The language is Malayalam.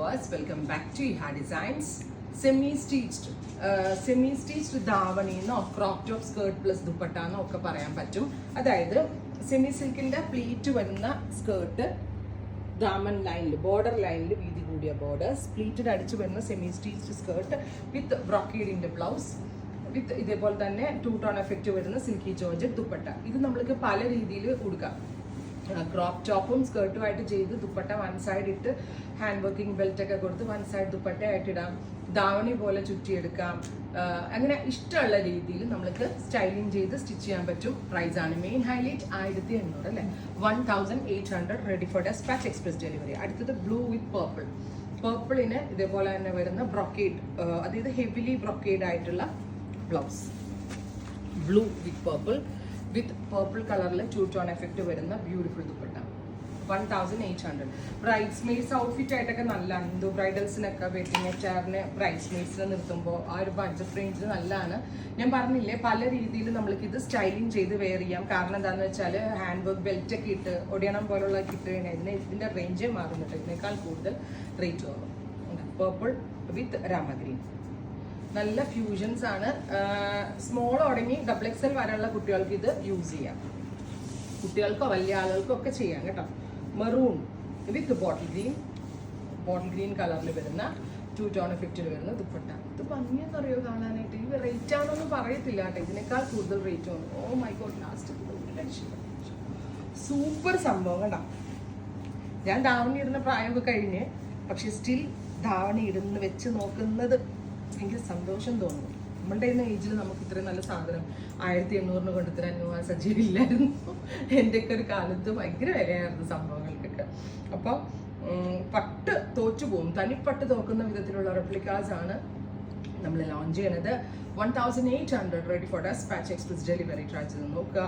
viewers, welcome back to Iha Designs. Semi-stitched ധാവണിന്നോ ക്രോപ്പ് ടോപ്പ് സ്കേർട്ട് പ്ലസ് ദുപ്പട്ടാന്നോ ഒക്കെ പറയാൻ പറ്റും. അതായത് സെമി സിൽക്കിന്റെ പ്ലീറ്റ് വരുന്ന സ്കേർട്ട് ദാമൻ ലൈനിൽ ബോർഡർ ലൈനിൽ വീതി കൂടിയ ബോർഡേഴ്സ് പ്ലീറ്റഡ് അടിച്ചു വരുന്ന സെമി സ്റ്റിച്ച്ഡ് സ്കേർട്ട് വിത്ത് ബ്രോക്കേഡിന്റെ ബ്ലൗസ് വിത്ത് ഇതേപോലെ തന്നെ 2 ടോൺ എഫക്റ്റ് വരുന്ന സിൽക്കി ജോർജറ്റ് ദുപ്പട്ട. ഇത് നമ്മൾക്ക് പല രീതിയിൽ കൊടുക്കാം. ക്രോപ്പ് ടോപ്പും സ്കേർട്ടുമായിട്ട് ചെയ്ത് ദുപ്പട്ട വൺ സൈഡ് ഇട്ട് ഹാൻഡ് വർക്കിംഗ് ബെൽറ്റ് ഒക്കെ കൊടുത്ത് വൺ സൈഡ് ദുപ്പട്ടയായിട്ട് ഇടാം. ധാവണി പോലെ ചുറ്റിയെടുക്കാം. അങ്ങനെ ഇഷ്ടമുള്ള രീതിയിൽ നമ്മൾക്ക് സ്റ്റൈലിംഗ് ചെയ്ത് സ്റ്റിച്ച് ചെയ്യാൻ പറ്റും. പ്രൈസ് ആണ് മെയിൻ ഹൈലൈറ്റ് 1800 അല്ലേ, 1800 ready for dispatch express delivery. അടുത്തത് ബ്ലൂ വിത്ത് പേർപ്പിൾ. പേർപ്പിളിന് ഇതേപോലെ തന്നെ വരുന്ന ബ്രൊക്കേഡ്, അതായത് ഹെവിലി ബ്രൊക്കേഡ് ആയിട്ടുള്ള ബ്ലൗസ്. ബ്ലൂ വിത്ത് പേർപ്പിൾ കളറിൽ 2 ടോൺ എഫക്റ്റ് വരുന്ന beautiful dupatta 1800. Bridesmaids outfit ആയിട്ടൊക്കെ നല്ല ഹിന്ദു ബ്രൈഡൽസിനൊക്കെ വെഡിങ് ചാറിന് ബ്രൈഡ്സ് മെയ്ഡ്സിന് നിർത്തുമ്പോൾ ആ ഒരു ബഡ്ജറ്റ് റേഞ്ചിൽ നല്ലതാണ്. ഞാൻ പറഞ്ഞില്ലേ, പല രീതിയിൽ നമ്മൾക്ക് ഇത് സ്റ്റൈലിംഗ് ചെയ്ത് വെയർ ചെയ്യാം. കാരണം എന്താണെന്ന് വെച്ചാൽ ഹാൻഡ് വർക്ക് ബെൽറ്റ് ഒക്കെ ഇട്ട് ഒടിയണം പോലുള്ള ഇട്ട് കഴിഞ്ഞാൽ ഇതിൻ്റെ റേഞ്ചേ മാറുന്നുണ്ട്. ഇതിനേക്കാൾ കൂടുതൽ റേറ്റ് ആകും. പേർപ്പിൾ വിത്ത് രാമഗ്രീൻ നല്ല ഫ്യൂഷൻസ് ആണ്. സ്മോൾ തുടങ്ങി XXL വരെയുള്ള കുട്ടികൾക്ക് ഇത് യൂസ് ചെയ്യാം. കുട്ടികൾക്കോ വലിയ ആളുകൾക്കോ ഒക്കെ ചെയ്യാം കേട്ടോ. മെറൂൺ വിത്ത് ബോട്ടിൽ ഗ്രീൻ കളറിൽ വരുന്ന 2 ടോൺ എഫക്റ്റിൽ വരുന്ന ദുപ്പട്ട. ഇത് ഭംഗിയെന്നറിയോ കാണാനായിട്ട്. ഈ റേറ്റ് ആണെന്നൊന്നും പറയത്തില്ല കേട്ടോ, ഇതിനേക്കാൾ കൂടുതൽ റേറ്റ് വന്നു. Oh my god, last super സംഭവം കേട്ടോ. ഞാൻ ധാവണി ഇടുന്ന പ്രായമൊക്കെ കഴിഞ്ഞ്, പക്ഷെ സ്റ്റിൽ ധാവണി ഇടുന്ന വെച്ച് നോക്കുന്നത് ഭയങ്കര സന്തോഷം തോന്നുന്നു. നമ്മളുടെ ഇന്ന ഏജിൽ നമുക്ക് ഇത്രയും നല്ല സാധനം 1800 കൊണ്ടുത്തരാൻ സജ്ജീവില്ലായിരുന്നു. എൻ്റെയൊക്കെ ഒരു കാലത്ത് ഭയങ്കര വിലയായിരുന്നു സംഭവങ്ങൾക്കൊക്കെ. അപ്പോൾ പട്ട് തോറ്റു പോകും, തനിപ്പട്ട് തോക്കുന്ന വിധത്തിലുള്ള റെപ്ലിക്കാസ് ആണ് നമ്മൾ ലോഞ്ച് ചെയ്യണത്. 1800 ready for dispatch express delivery. Try ചെയ്ത് നോക്കുക.